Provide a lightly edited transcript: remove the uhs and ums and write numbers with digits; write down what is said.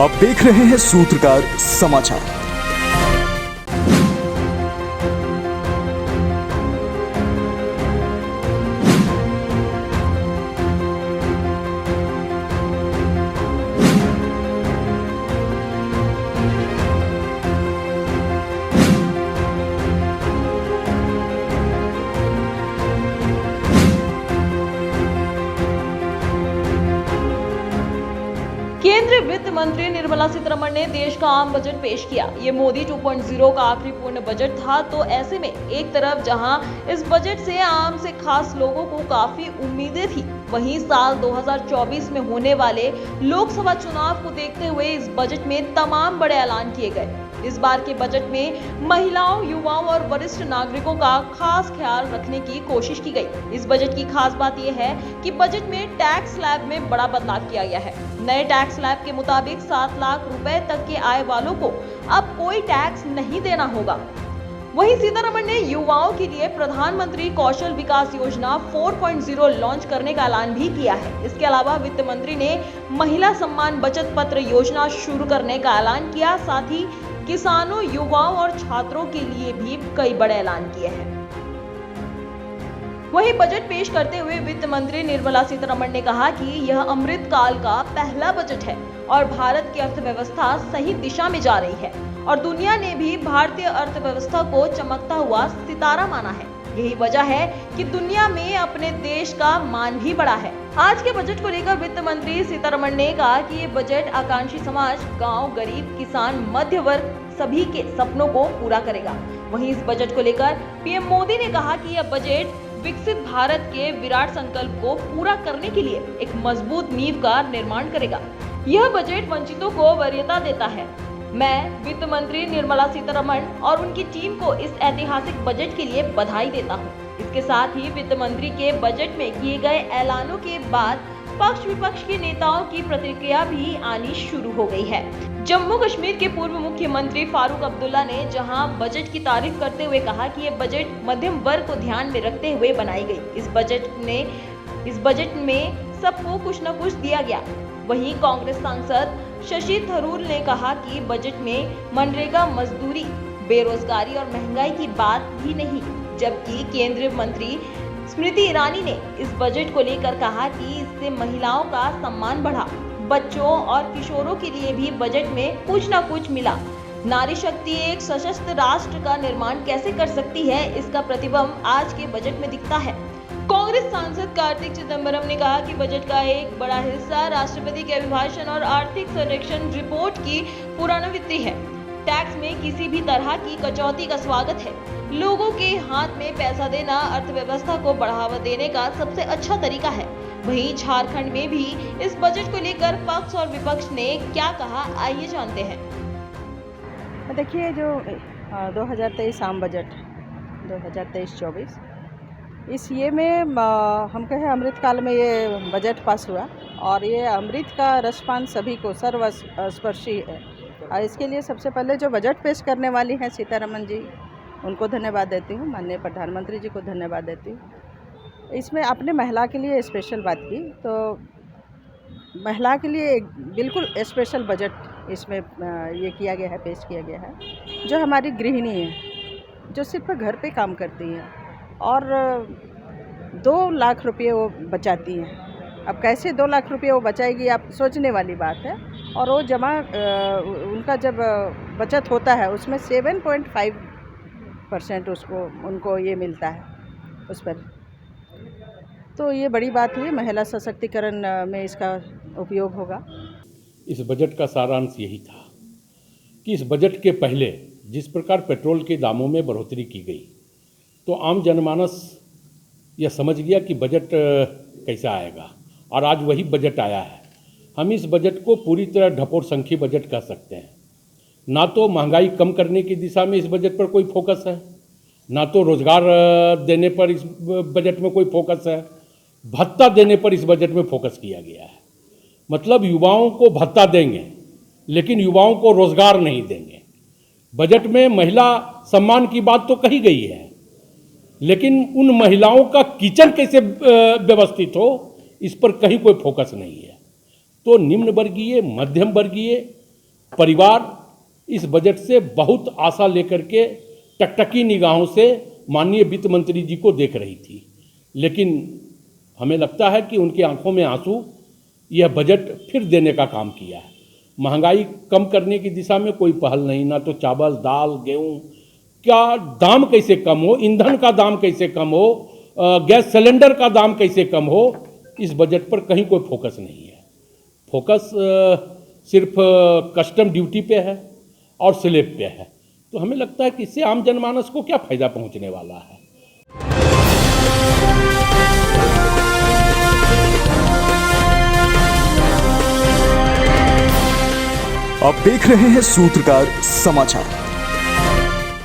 आप देख रहे हैं सूत्रकार समाचार। केंद्रीय वित्त मंत्री निर्मला सीतारमण ने देश का आम बजट पेश किया। ये मोदी 2.0 का आखिरी पूर्ण बजट था। तो ऐसे में एक तरफ जहां इस बजट से आम से खास लोगों को काफी उम्मीदें थी, वहीं साल 2024 में होने वाले लोकसभा चुनाव को देखते हुए इस बजट में तमाम बड़े ऐलान किए गए। इस बार के बजट में महिलाओं, युवाओं और वरिष्ठ नागरिकों का खास ख्याल रखने की कोशिश की गई। इस बजट की खास बात यह है कि बजट में टैक्स स्लैब में बड़ा बदलाव किया गया है। नए टैक्स स्लैब के मुताबिक 7 लाख रुपए तक के आय वालों को अब कोई टैक्स नहीं देना होगा। वहीं सीतारमण ने युवाओं के लिए प्रधानमंत्री कौशल विकास योजना 4.0 लॉन्च करने का ऐलान भी किया है। इसके अलावा वित्त मंत्री ने महिला सम्मान बचत पत्र योजना शुरू करने का ऐलान किया। साथ ही किसानों, युवाओं और छात्रों के लिए भी कई बड़े ऐलान किए हैं। वहीं बजट पेश करते हुए वित्त मंत्री निर्मला सीतारमण ने कहा कि यह अमृत काल का पहला बजट है और भारत की अर्थव्यवस्था सही दिशा में जा रही है और दुनिया ने भी भारतीय अर्थव्यवस्था को चमकता हुआ सितारा माना है। यही वजह है कि दुनिया में अपने देश का मान भी बढ़ा है। आज के बजट को लेकर वित्त मंत्री सीतारमण ने कहा कि ये बजट आकांक्षी समाज, गांव, गरीब, किसान, मध्य वर्ग सभी के सपनों को पूरा करेगा। वहीं इस बजट को लेकर पीएम मोदी ने कहा कि यह बजट विकसित भारत के विराट संकल्प को पूरा करने के लिए एक मजबूत नींव का निर्माण करेगा। यह बजट वंचितों को वरीयता देता है। मैं वित्त मंत्री निर्मला सीतारमण और उनकी टीम को इस ऐतिहासिक बजट के लिए बधाई देता हूं। इसके साथ ही वित्त मंत्री के बजट में किए गए ऐलानों के बाद पक्ष विपक्ष के नेताओं की प्रतिक्रिया भी आनी शुरू हो गई है। जम्मू कश्मीर के पूर्व मुख्यमंत्री फारूक अब्दुल्ला ने जहां बजट की तारीफ करते हुए कहा कि यह बजट मध्यम वर्ग को ध्यान में रखते हुए बनाई गई। इस बजट में सबको कुछ न कुछ दिया गया। वहीं कांग्रेस सांसद शशि थरूर ने कहा कि बजट में मनरेगा मजदूरी, बेरोजगारी और महंगाई की बात भी नहीं, जबकि केंद्रीय मंत्री स्मृति ईरानी ने इस बजट को लेकर कहा कि इससे महिलाओं का सम्मान बढ़ा। बच्चों और किशोरों के लिए भी बजट में कुछ न कुछ मिला। नारी शक्ति एक सशक्त राष्ट्र का निर्माण कैसे कर सकती है, इसका प्रतिबिंब आज के बजट में दिखता है। कांग्रेस सांसद कार्तिक चिदंबरम ने कहा कि बजट का एक बड़ा हिस्सा राष्ट्रपति के अभिभाषण और आर्थिक सर्वेक्षण रिपोर्ट की पुनरावृत्ति है। टैक्स में किसी भी तरह की कटौती का स्वागत है। लोगों के हाथ में पैसा देना अर्थव्यवस्था को बढ़ावा देने का सबसे अच्छा तरीका है। वहीं झारखंड में भी इस बजट को लेकर पक्ष और विपक्ष ने क्या कहा, आइए जानते हैं। देखिए, जो 2023 आम बजट 2023-24 इस ये में हम कहें अमृत काल में ये बजट पास हुआ और ये अमृत का रसपान सभी को सर्वस्पर्शी है। और इसके लिए सबसे पहले जो बजट पेश करने वाली हैं सीतारमण जी, उनको धन्यवाद देती हूँ। माननीय प्रधानमंत्री जी को धन्यवाद देती हूँ। इसमें अपने महिला के लिए स्पेशल बात की, तो महिला के लिए एक बिल्कुल स्पेशल बजट इसमें ये किया गया है, पेश किया गया है। जो हमारी गृहिणी है, जो सिर्फ घर पे काम करती हैं और 2 लाख रुपये वो बचाती हैं। अब कैसे 2 लाख रुपये वो बचाएगी, आप सोचने वाली बात है। और वो जमा उनका जब बचत होता है उसमें 7.5% उनको ये मिलता है उस पर। तो ये बड़ी बात हुई, महिला सशक्तिकरण में इसका उपयोग होगा। इस बजट का सारांश यही था कि इस बजट के पहले जिस प्रकार पेट्रोल के दामों में बढ़ोतरी की गई, तो आम जनमानस यह समझ गया कि बजट कैसा आएगा और आज वही बजट आया है। हम इस बजट को पूरी तरह ढपोर संखी बजट कह सकते हैं। ना तो महंगाई कम करने की दिशा में इस बजट पर कोई फोकस है, ना तो रोजगार देने पर इस बजट में कोई फोकस है। भत्ता देने पर इस बजट में फोकस किया गया है। मतलब युवाओं को भत्ता देंगे लेकिन युवाओं को रोजगार नहीं देंगे। बजट में महिला सम्मान की बात तो कही गई है, लेकिन उन महिलाओं का किचन कैसे व्यवस्थित हो, इस पर कहीं कोई फोकस नहीं है। तो निम्न वर्गीय, मध्यम वर्गीय परिवार इस बजट से बहुत आशा लेकर के टकटकी निगाहों से माननीय वित्त मंत्री जी को देख रही थी, लेकिन हमें लगता है कि उनकी आंखों में आंसू यह बजट फिर देने का काम किया है। महंगाई कम करने की दिशा में कोई पहल नहीं, ना तो चावल दाल गेहूं का दाम कैसे कम हो, ईंधन का दाम कैसे कम हो, गैस सिलेंडर का दाम कैसे कम हो, इस बजट पर कहीं कोई फोकस नहीं है। फोकस सिर्फ कस्टम ड्यूटी पे है और स्लैब पे है। तो हमें लगता है कि इससे आम जनमानस को क्या फायदा पहुंचने वाला है। आप देख रहे हैं सूत्रकार समाचार।